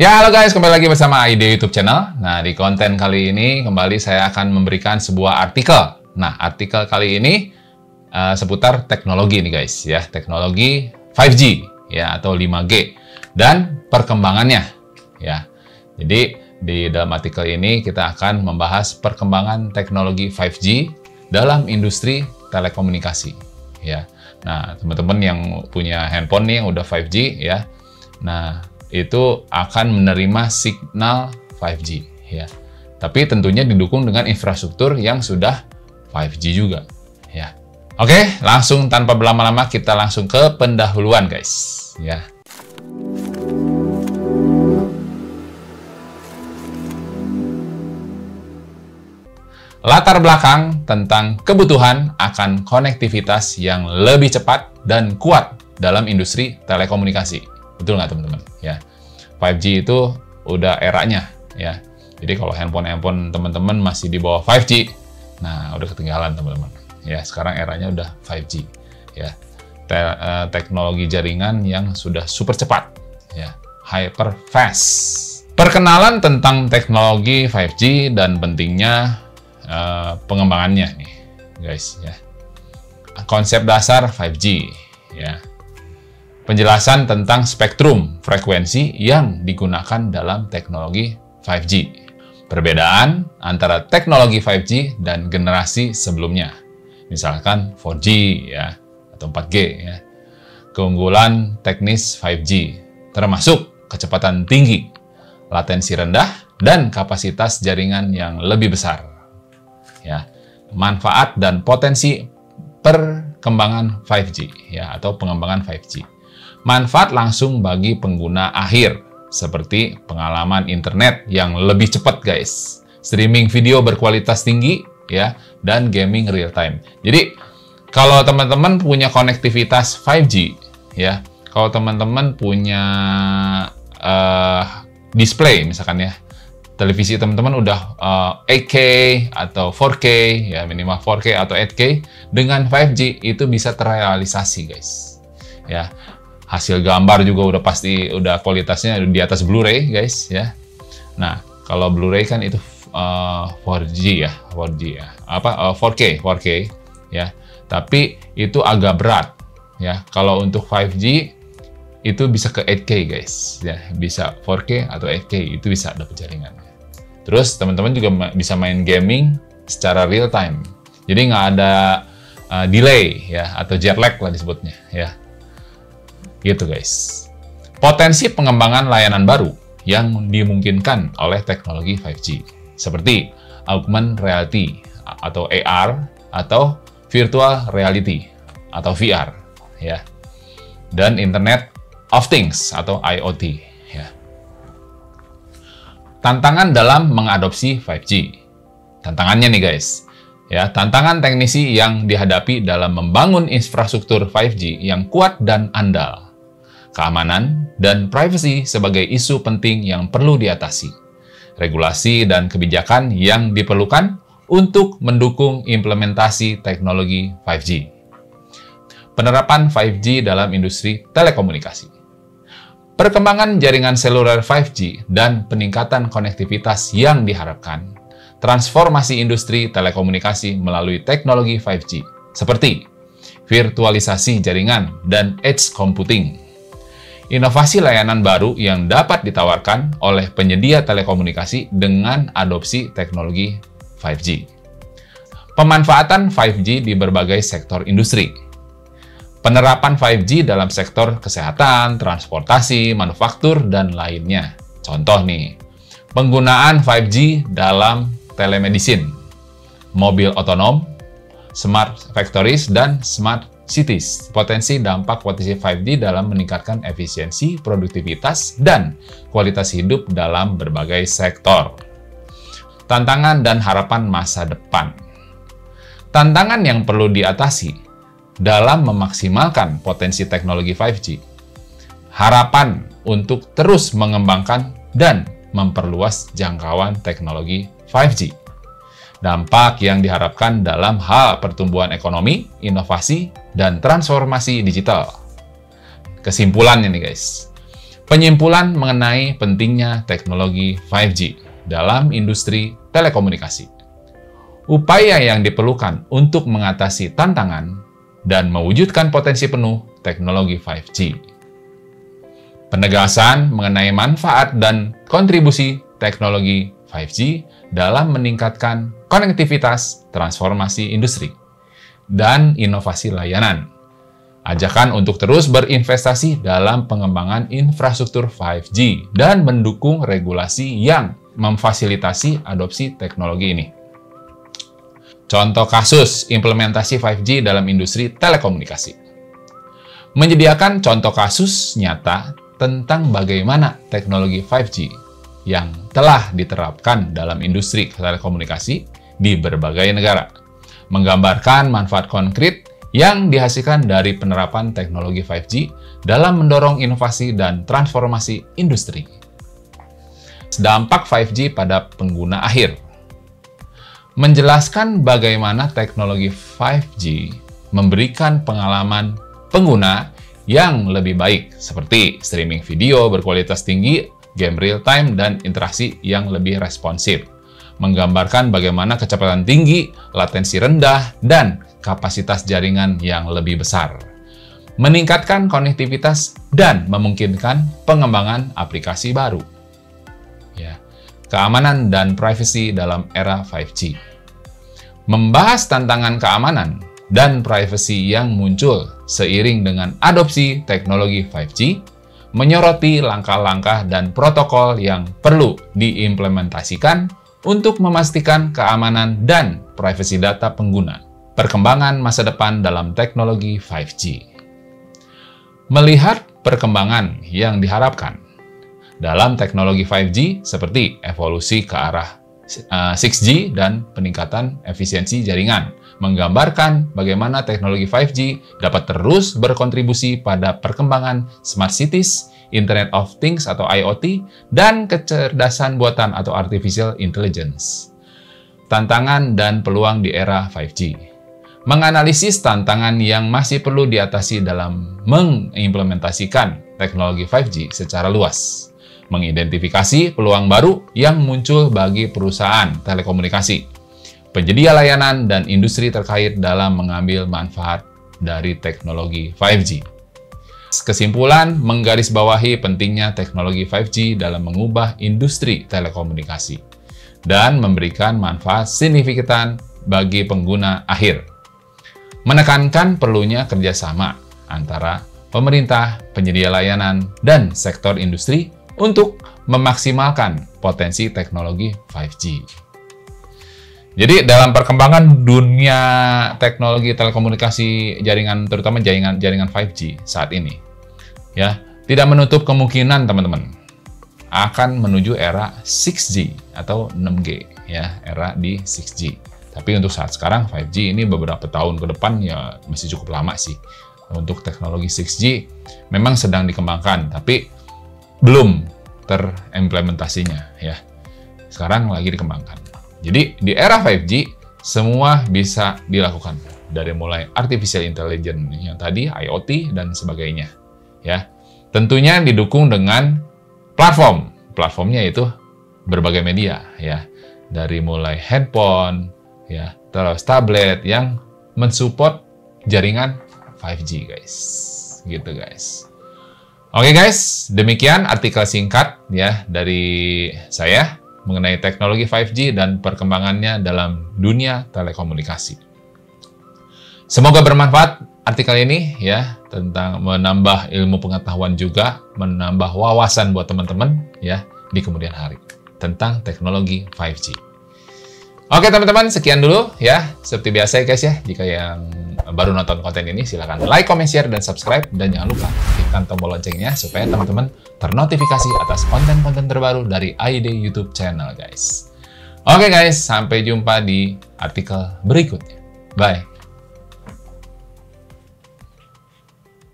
Ya, halo guys, kembali lagi bersama Ide YouTube channel. Nah, di konten kali ini kembali saya akan memberikan sebuah artikel. Nah, artikel kali ini seputar teknologi nih guys, ya, teknologi 5G ya atau 5G dan perkembangannya ya. Jadi di dalam artikel ini kita akan membahas perkembangan teknologi 5G dalam industri telekomunikasi ya. Nah, teman-teman yang punya handphone nih yang udah 5G ya. Nah, itu akan menerima signal 5G ya. Tapi tentunya didukung dengan infrastruktur yang sudah 5G juga ya. Oke, langsung tanpa berlama-lama kita langsung ke pendahuluan guys ya. Latar belakang tentang kebutuhan akan konektivitas yang lebih cepat dan kuat dalam industri telekomunikasi. Betul nggak teman-teman? Ya, 5G itu udah eranya ya. Jadi kalau handphone teman-teman masih di bawah 5G, nah udah ketinggalan teman-teman. Ya, sekarang eranya udah 5G ya. Teknologi jaringan yang sudah super cepat ya, hyper fast. Perkenalan tentang teknologi 5G dan pentingnya pengembangannya nih guys ya. Konsep dasar 5G ya. Penjelasan tentang spektrum frekuensi yang digunakan dalam teknologi 5G. Perbedaan antara teknologi 5G dan generasi sebelumnya. Misalkan 4G ya, atau 4G ya. Keunggulan teknis 5G, termasuk kecepatan tinggi, latensi rendah, dan kapasitas jaringan yang lebih besar. Ya, manfaat dan potensi perkembangan 5G ya, atau pengembangan 5G. Manfaat langsung bagi pengguna akhir, seperti pengalaman internet yang lebih cepat guys, streaming video berkualitas tinggi, ya, dan gaming real time. Jadi, kalau teman-teman punya konektivitas 5G, ya, kalau teman-teman punya display, misalkan ya, televisi teman-teman udah 8K atau 4K, ya minimal 4K atau 8K, dengan 5G itu bisa terrealisasi guys, ya. Hasil gambar juga udah pasti udah kualitasnya di atas Blu-ray guys ya. Nah, kalau Blu-ray kan itu 4G ya, 4G ya. 4K ya. Tapi itu agak berat ya. Kalau untuk 5G itu bisa ke 8K guys ya, bisa 4K atau 8K itu bisa dapat jaringan. Terus teman-teman juga bisa main gaming secara real time. Jadi nggak ada delay ya atau jet lag lah disebutnya ya. Gitu guys. Potensi pengembangan layanan baru yang dimungkinkan oleh teknologi 5G seperti augmented reality atau AR atau virtual reality atau VR ya. Dan Internet of Things atau IoT ya. Tantangan dalam mengadopsi 5G. Tantangannya nih guys. Ya, tantangan teknisi yang dihadapi dalam membangun infrastruktur 5G yang kuat dan andal. Keamanan dan privasi sebagai isu penting yang perlu diatasi. Regulasi dan kebijakan yang diperlukan untuk mendukung implementasi teknologi 5G. Penerapan 5G dalam industri telekomunikasi. Perkembangan jaringan seluler 5G dan peningkatan konektivitas yang diharapkan. Transformasi industri telekomunikasi melalui teknologi 5G seperti virtualisasi jaringan dan edge computing. Inovasi layanan baru yang dapat ditawarkan oleh penyedia telekomunikasi dengan adopsi teknologi 5G. Pemanfaatan 5G di berbagai sektor industri. Penerapan 5G dalam sektor kesehatan, transportasi, manufaktur, dan lainnya. Contoh nih, penggunaan 5G dalam telemedicine, mobil otonom, smart factories, dan smart cities. Potensi 5G dalam meningkatkan efisiensi, produktivitas, dan kualitas hidup dalam berbagai sektor. Tantangan dan harapan masa depan. Tantangan yang perlu diatasi dalam memaksimalkan potensi teknologi 5G. Harapan untuk terus mengembangkan dan memperluas jangkauan teknologi 5G. Dampak yang diharapkan dalam hal pertumbuhan ekonomi, inovasi, dan transformasi digital. Kesimpulannya nih guys, Penyimpulan mengenai pentingnya teknologi 5G dalam industri telekomunikasi. Upaya yang diperlukan untuk mengatasi tantangan dan mewujudkan potensi penuh teknologi 5G. Penegasan mengenai manfaat dan kontribusi teknologi 5G dalam meningkatkan konektivitas, transformasi industri, dan inovasi layanan. Ajakan untuk terus berinvestasi dalam pengembangan infrastruktur 5G dan mendukung regulasi yang memfasilitasi adopsi teknologi ini. Contoh kasus implementasi 5G dalam industri telekomunikasi. Menyediakan contoh kasus nyata tentang bagaimana teknologi 5G yang telah diterapkan dalam industri telekomunikasi di berbagai negara, menggambarkan manfaat konkret yang dihasilkan dari penerapan teknologi 5G dalam mendorong inovasi dan transformasi industri. Dampak 5G pada pengguna akhir. Menjelaskan bagaimana teknologi 5G memberikan pengalaman pengguna yang lebih baik, seperti streaming video berkualitas tinggi, game real-time, dan interaksi yang lebih responsif. Menggambarkan bagaimana kecepatan tinggi, latensi rendah, dan kapasitas jaringan yang lebih besar. Meningkatkan konektivitas dan memungkinkan pengembangan aplikasi baru. Keamanan dan privasi dalam era 5G. Membahas tantangan keamanan dan privasi yang muncul seiring dengan adopsi teknologi 5G, menyoroti langkah-langkah dan protokol yang perlu diimplementasikan untuk memastikan keamanan dan privasi data pengguna. Perkembangan masa depan dalam teknologi 5G. Melihat perkembangan yang diharapkan dalam teknologi 5G seperti evolusi ke arah 6G dan peningkatan efisiensi jaringan, menggambarkan bagaimana teknologi 5G dapat terus berkontribusi pada perkembangan smart cities, Internet of Things atau IoT, dan kecerdasan buatan atau artificial intelligence. Tantangan dan peluang di era 5G. Menganalisis tantangan yang masih perlu diatasi dalam mengimplementasikan teknologi 5G secara luas. Mengidentifikasi peluang baru yang muncul bagi perusahaan telekomunikasi, penyedia layanan, dan industri terkait dalam mengambil manfaat dari teknologi 5G. Kesimpulan, menggarisbawahi pentingnya teknologi 5G dalam mengubah industri telekomunikasi dan memberikan manfaat signifikan bagi pengguna akhir. Menekankan perlunya kerjasama antara pemerintah, penyedia layanan, dan sektor industri untuk memaksimalkan potensi teknologi 5G. Jadi dalam perkembangan dunia teknologi telekomunikasi jaringan, terutama jaringan 5G saat ini, ya, tidak menutup kemungkinan teman-teman akan menuju era 6G atau 6G, ya, era di 6G. Tapi untuk saat sekarang 5G ini beberapa tahun ke depan ya masih cukup lama sih. Untuk teknologi 6G memang sedang dikembangkan, tapi belum terimplementasinya, ya. Sekarang lagi dikembangkan. Jadi di era 5G semua bisa dilakukan, dari mulai artificial intelligence yang tadi, IoT dan sebagainya, ya. Tentunya didukung dengan platform. Platformnya itu berbagai media, ya. Dari mulai handphone, ya, terus tablet yang mensupport jaringan 5G, guys. Gitu, guys. Oke, guys, demikian artikel singkat ya dari saya mengenai teknologi 5G dan perkembangannya dalam dunia telekomunikasi. Semoga bermanfaat artikel ini ya, tentang menambah ilmu pengetahuan juga, menambah wawasan buat teman-teman ya di kemudian hari tentang teknologi 5G. Oke teman-teman, sekian dulu ya. Seperti biasa ya guys ya, jika yang baru nonton konten ini silahkan like, comment, share, dan subscribe. Dan jangan lupa aktifkan tombol loncengnya supaya teman-teman ternotifikasi atas konten-konten terbaru dari AID YouTube channel guys. Oke guys, sampai jumpa di artikel berikutnya. Bye.